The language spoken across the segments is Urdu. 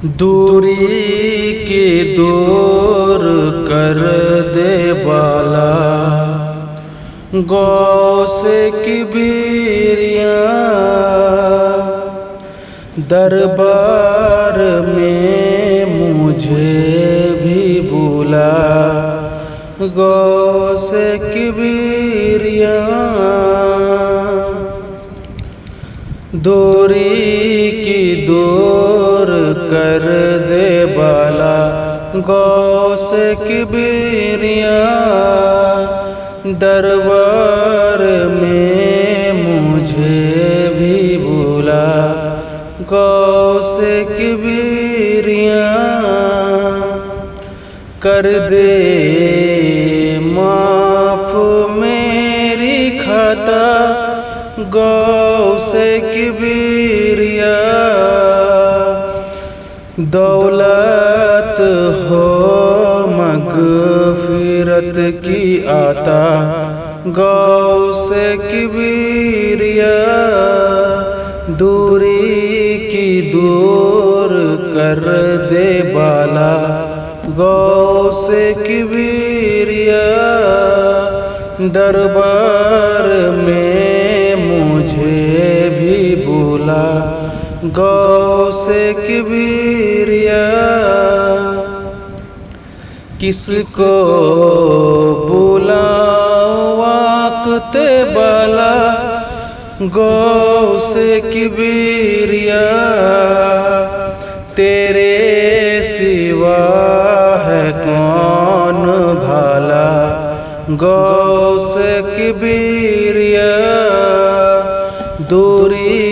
دوری کی دور کر دے بالا، غوث کبریاں دربار میں مجھے بھی بلا، غوث کبریاں دوری کی دور کر دے بالا، غوث کبریاں دربار میں مجھے بھی بلا، غوث کبریاں کر دے معاف میری خطا، غوث کبریاں دولت ہو مغفرت کی عطا، غوث کبریاں دوری کی دور کر دے بالا، غوث کبریاں دربار میں مجھے بھی بلا، غوث کبریاں کس کو بلاؤں وقت بلا، غوث کبریاں تیرے سوا ہے کون بھالا، غوث کبریاں دوری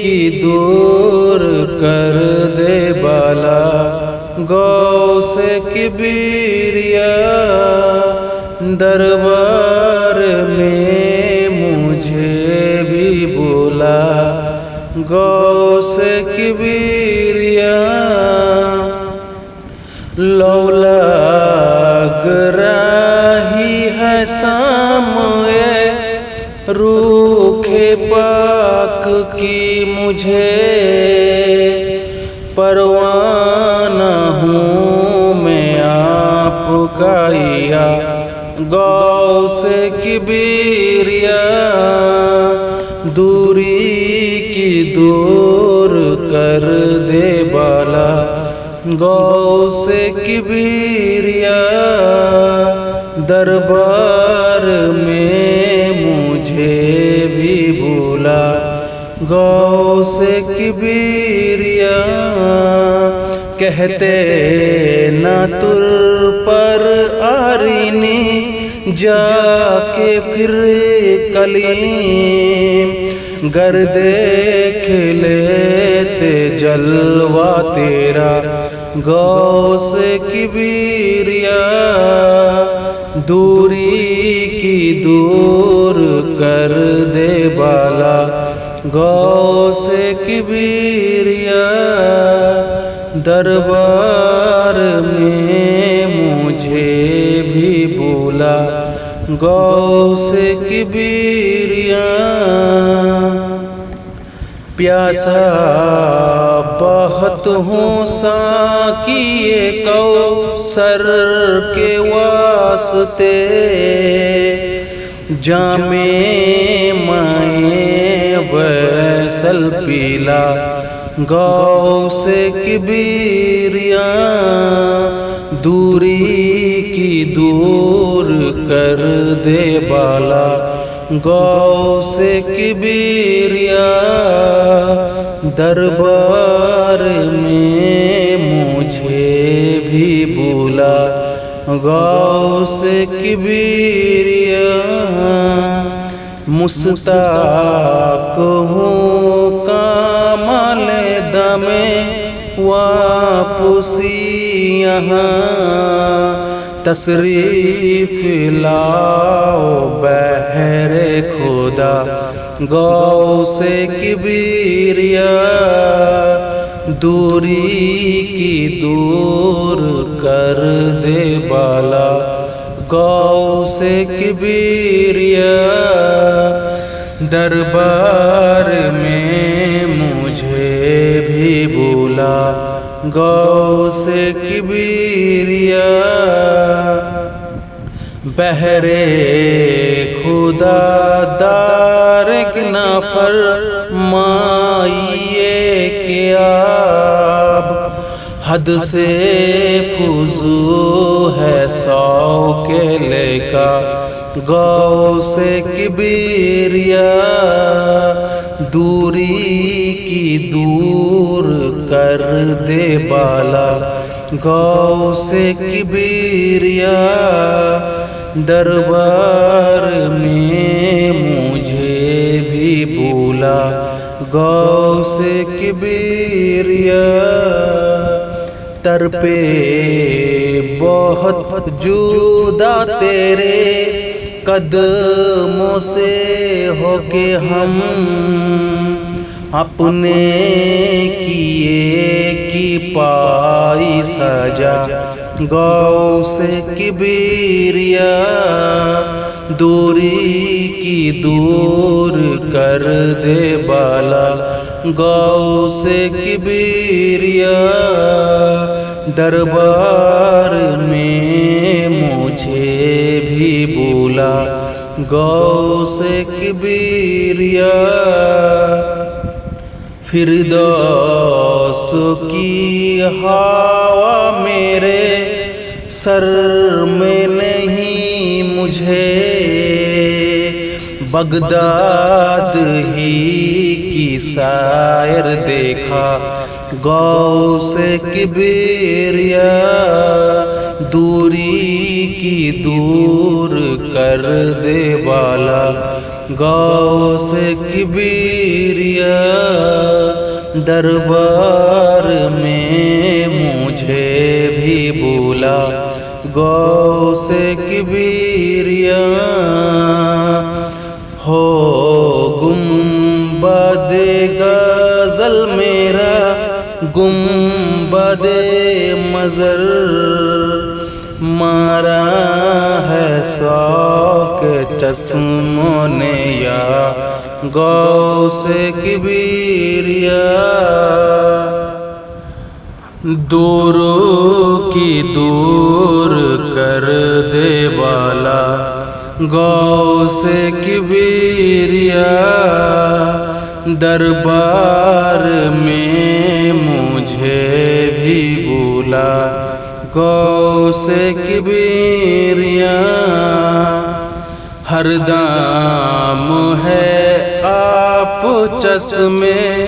کی دور کر دے بالا، غوث کبریاں دربار میں مجھے بھی بلا، غوث کبریاں لولاک راہی ہے سامنے روح پاک کی مجھے، پروانہ ہوں میں آپ کا یا غوث کبریاں دوری کی دور کر دے بالا، غوث کبریاں دربار میں مجھے بھی بلا، غوث کبریاں کہتے نہ تر پر آرینی جا کے پھر کلیم، گر دیکھ لیتے جلوہ تیرا، غوث کبریاں دوری کی دور کر دے بالا، غوث کبریاں دربار میں مجھے بھی بلا، غوث کبریاں پیاسا بہت ہوں ساقیے کوثر کے واسطے، جام مائیں وصل پیلا، غوث کبریاں دوری کی دور کر دے بالا، غوث کبریاں دربار میں مجھے بھی بلا، غوث کبریاں مستاق ہوں کامل دم واپسی یہاں، تشریف لاؤ بحر خدا، غوث کبریاں دوری کی دور کر دے بالا، غوث کبریاں دربار میں مجھے بھی بلا، گو سے کبریا بہرے خدا دارک نہ فرمائیے کہ آپ حد سے فضو ہے سو کے لے کا گو سے کبریا دوری کی دور کر دے بالا گو سے کبریا دربار میں مجھے بھی بولا گو سے کبریا تر پہ بہت جدا تیرے قدموں سے ہو کے ہم اپنے کیے کی پائی سجا گو سے کبریا دوری کی دور کر دے بالا گو سے کبریا دربار میں مجھے بھی بولا گو سے کبریا فردوس کی ہوا میرے سر میں نہیں مجھے بغداد ہی کی سائر دیکھا گو سے کبریا دوری کی دور کر دے بالا گو سے کبریا دربار میں مجھے بھی بولا گو سے کبریا ہو گنبد غزل میرا گنبد مزر مارا ہے شوق چشموں نے یا گو سے کبریا دور کی دور کر دے بالا گو سے کبریا دربار میں مجھے بھی بولا گو سے کبریا ہر دام ہے آپ چشمے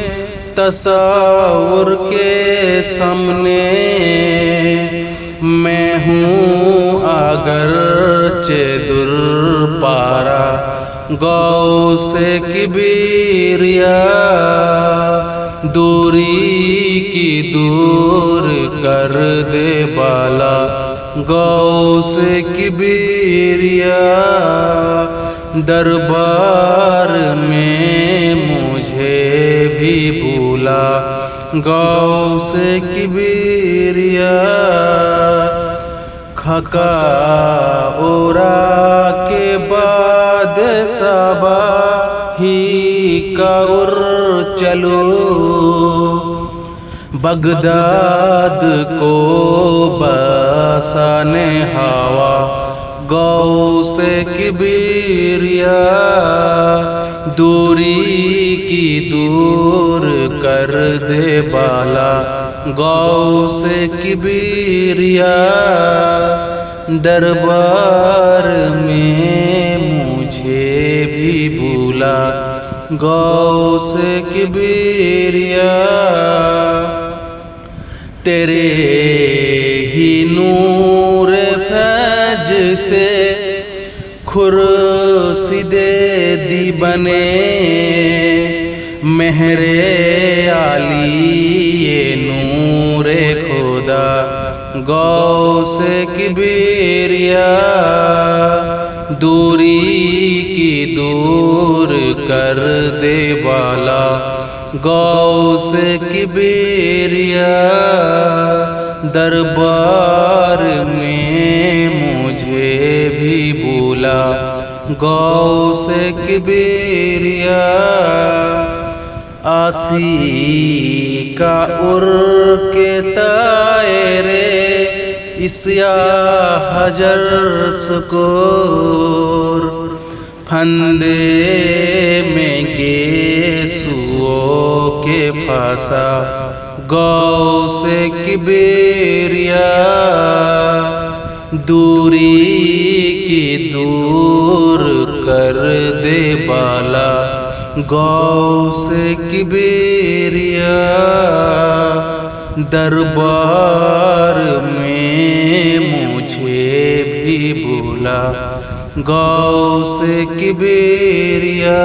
تصور کے سامنے میں ہوں اگرچہ دور پارا گو سے کبریا دوری کی دور کر دے بالا گو سے کبریا دربار میں مجھے بھی بولا گو سے کبریا خاکا اورا کے بعد صبا ہی کا ار چلو بغداد کو بسانے ہوا گو سے کبریا دوری کی دور کر دے بالا گو سے کبریا دربار میں مجھے بھی بولا گو سے کبریا تیرے ہی نور فیض سے خورشید دی بنے مہر علی یہ نور خدا گو سے کبریا دوری کی دور کر دے بالا گو سے کبریا دربار میں مجھے بھی بولا گو سے کبریا آسی کا اڑ کے طائرے اس یا حجر سکور پھندے میں گیسو کے پھانسا غوث کبریا دوری کی دور کر دے بالا غوث کبریا دربار میں مجھے بھی بولا غوث کبریا